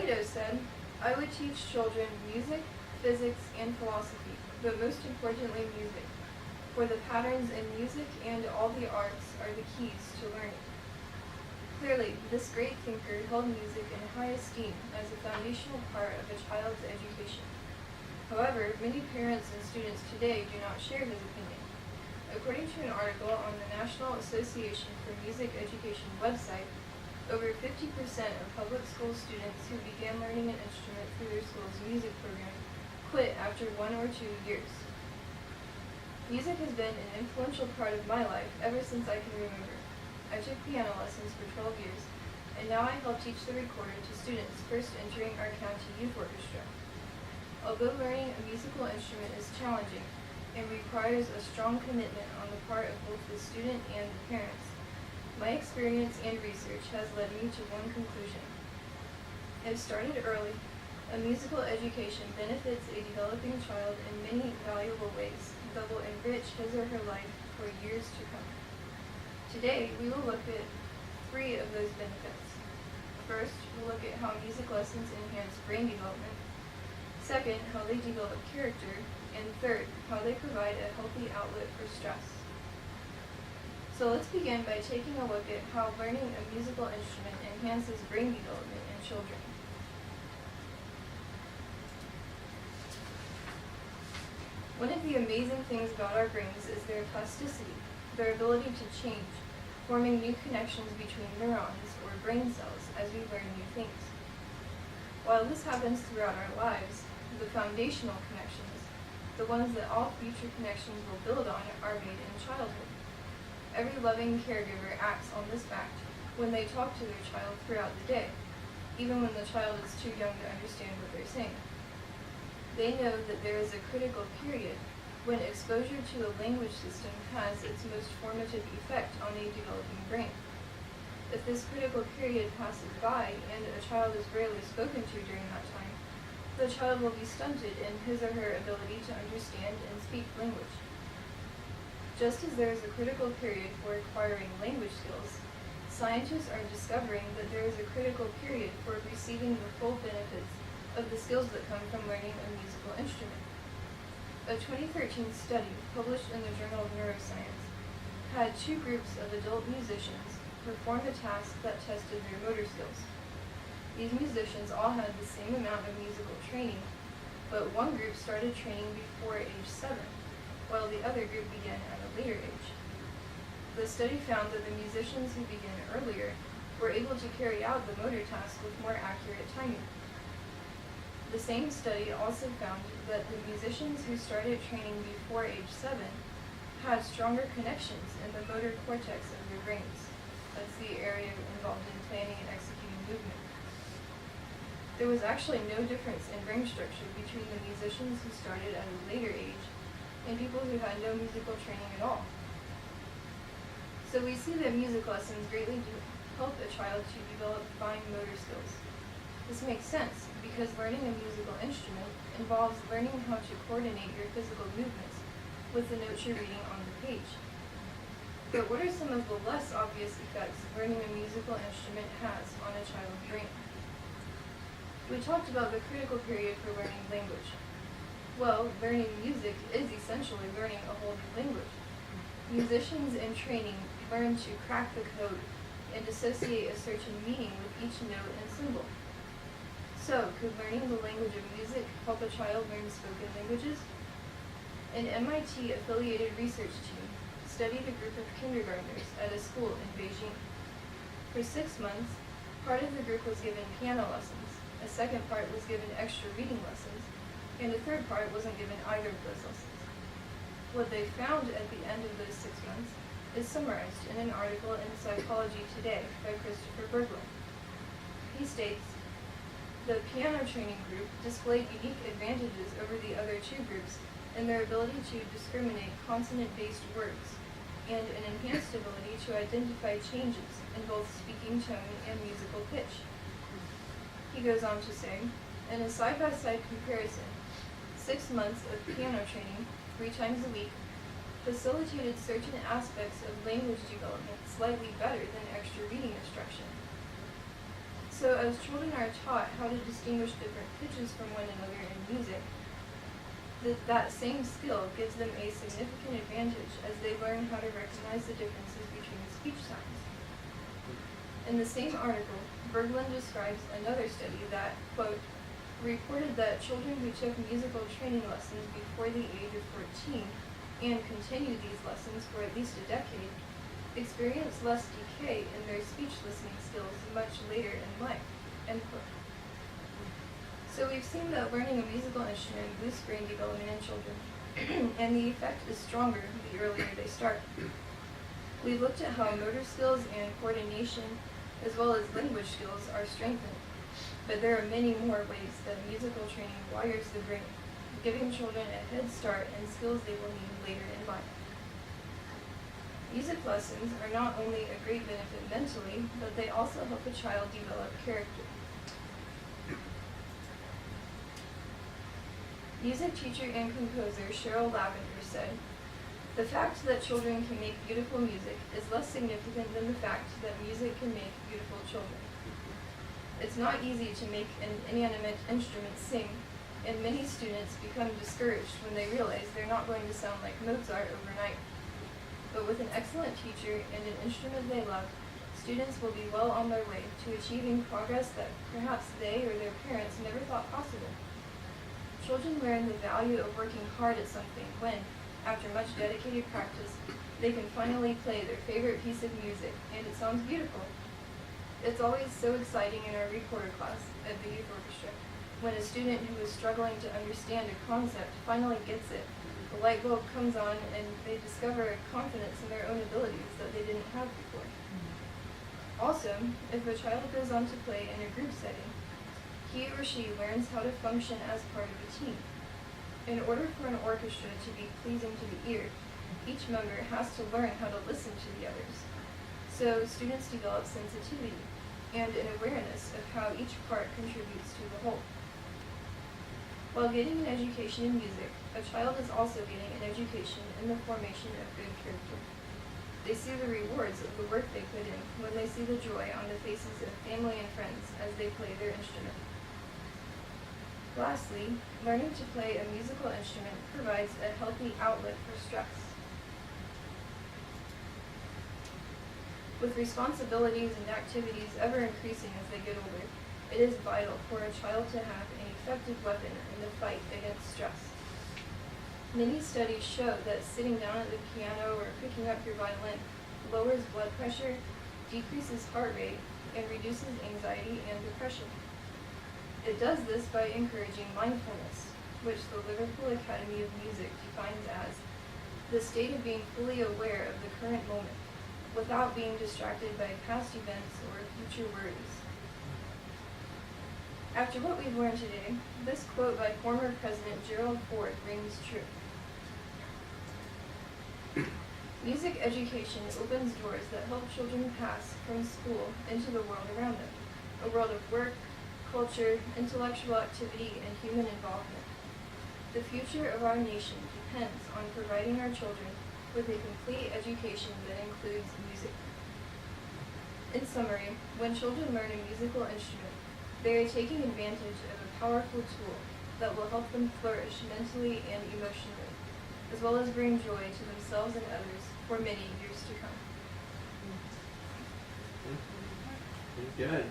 Plato said, "I would teach children music, physics, and philosophy, but most importantly music, for the patterns in music and all the arts are the keys to learning." Clearly, this great thinker held music in high esteem as a foundational part of a child's education. However, many parents and students today do not share his opinion. According to an article on the National Association for Music Education website, over 50% of public school students who began learning an instrument through their school's music program quit after 1 or 2 years. Music has been an influential part of my life ever since I can remember. I took piano lessons for 12 years, and now I help teach the recorder to students first entering our county youth orchestra. Although learning a musical instrument is challenging and requires a strong commitment on the part of both the student and the parents, my experience and research has led me to one conclusion. If started early, a musical education benefits a developing child in many valuable ways that will enrich his or her life for years to come. Today, we will look at 3 of those benefits. First, we'll look at how music lessons enhance brain development. Second, how they develop character. And third, how they provide a healthy outlet for stress. So let's begin by taking a look at how learning a musical instrument enhances brain development in children. One of the amazing things about our brains is their plasticity, their ability to change, forming new connections between neurons or brain cells as we learn new things. While this happens throughout our lives, the foundational connections, the ones that all future connections will build on, are made in childhood. Every loving caregiver acts on this fact when they talk to their child throughout the day, even when the child is too young to understand what they're saying. They know that there is a critical period when exposure to the language system has its most formative effect on a developing brain. If this critical period passes by and a child is rarely spoken to during that time, the child will be stunted in his or her ability to understand and speak language. Just as there is a critical period for acquiring language skills, scientists are discovering that there is a critical period for receiving the full benefits of the skills that come from learning a musical instrument. A 2013 study published in the Journal of Neuroscience had 2 groups of adult musicians perform a task that tested their motor skills. These musicians all had the same amount of musical training, but one group started training before age 7, while the other group began at a later age. The study found that the musicians who began earlier were able to carry out the motor task with more accurate timing. The same study also found that the musicians who started training before age 7 had stronger connections in the motor cortex of their brains. That's the area involved in planning and executing movement. There was actually no difference in brain structure between the musicians who started at a later age and people who had no musical training at all. So we see that music lessons greatly do help a child to develop fine motor skills. This makes sense because learning a musical instrument involves learning how to coordinate your physical movements with the notes you're reading on the page. But what are some of the less obvious effects learning a musical instrument has on a child's brain? We talked about the critical period for learning language. Well, learning music is essentially learning a whole new language. Musicians in training learn to crack the code and associate a certain meaning with each note and symbol. So, could learning the language of music help a child learn spoken languages? An MIT-affiliated research team studied a group of kindergartners at a school in Beijing. For 6 months, part of the group was given piano lessons, a second part was given extra reading lessons, and a third part wasn't given either of those lessons. What they found at the end of those 6 months is summarized in an article in Psychology Today by Christopher Berglund. He states, "The piano training group displayed unique advantages over the other 2 groups in their ability to discriminate consonant-based words and an enhanced ability to identify changes in both speaking tone and musical pitch." He goes on to say, in a side-by-side comparison, 6 months of piano training, 3 times a week, facilitated certain aspects of language development slightly better than extra reading instruction. So as children are taught how to distinguish different pitches from one another in music, that same skill gives them a significant advantage as they learn how to recognize the differences between speech signs. In the same article, Berglund describes another study that, quote, reported that children who took musical training lessons before the age of 14 and continued these lessons for at least a decade experienced less decay in their speech listening skills much later in life, end quote. So we've seen that learning a musical instrument boosts brain development in children, and the effect is stronger the earlier they start. We looked at how motor skills and coordination, as well as language skills, are strengthened, but there are many more ways that musical training wires the brain, giving children a head start and skills they will need later in life. Music lessons are not only a great benefit mentally, but they also help a child develop character. Music teacher and composer Cheryl Lavender said, "The fact that children can make beautiful music is less significant than the fact that music can make beautiful children. It's not easy to make an inanimate instrument sing, and many students become discouraged when they realize they're not going to sound like Mozart overnight. But with an excellent teacher and an instrument they love, students will be well on their way to achieving progress that perhaps they or their parents never thought possible. Children learn the value of working hard at something when, after much dedicated practice, they can finally play their favorite piece of music, and it sounds beautiful. It's always so exciting in our recorder class at the youth orchestra when a student who is struggling to understand a concept finally gets it. The light bulb comes on and they discover a confidence in their own abilities that they didn't have before. Also, if a child goes on to play in a group setting, he or she learns how to function as part of a team. In order for an orchestra to be pleasing to the ear, each member has to learn how to listen to the others. So students develop sensitivity and an awareness of how each part contributes to the whole. While getting an education in music, a child is also getting an education in the formation of good character. They see the rewards of the work they put in when they see the joy on the faces of family and friends as they play their instrument. Lastly, learning to play a musical instrument provides a healthy outlet for stress. With responsibilities and activities ever increasing as they get older, it is vital for a child to have an effective weapon in the fight against stress. Many studies show that sitting down at the piano or picking up your violin lowers blood pressure, decreases heart rate, and reduces anxiety and depression. It does this by encouraging mindfulness, which the Liverpool Academy of Music defines as the state of being fully aware of the current moment, without being distracted by past events or future worries. After what we've learned today, this quote by former President Gerald Ford rings true. Music education opens doors that help children pass from school into the world around them, a world of work, culture, intellectual activity, and human involvement. The future of our nation depends on providing our children with a complete education that includes music. In summary, when children learn a musical instrument, they are taking advantage of a powerful tool that will help them flourish mentally and emotionally, as well as bring joy to themselves and others for many years to come. Good.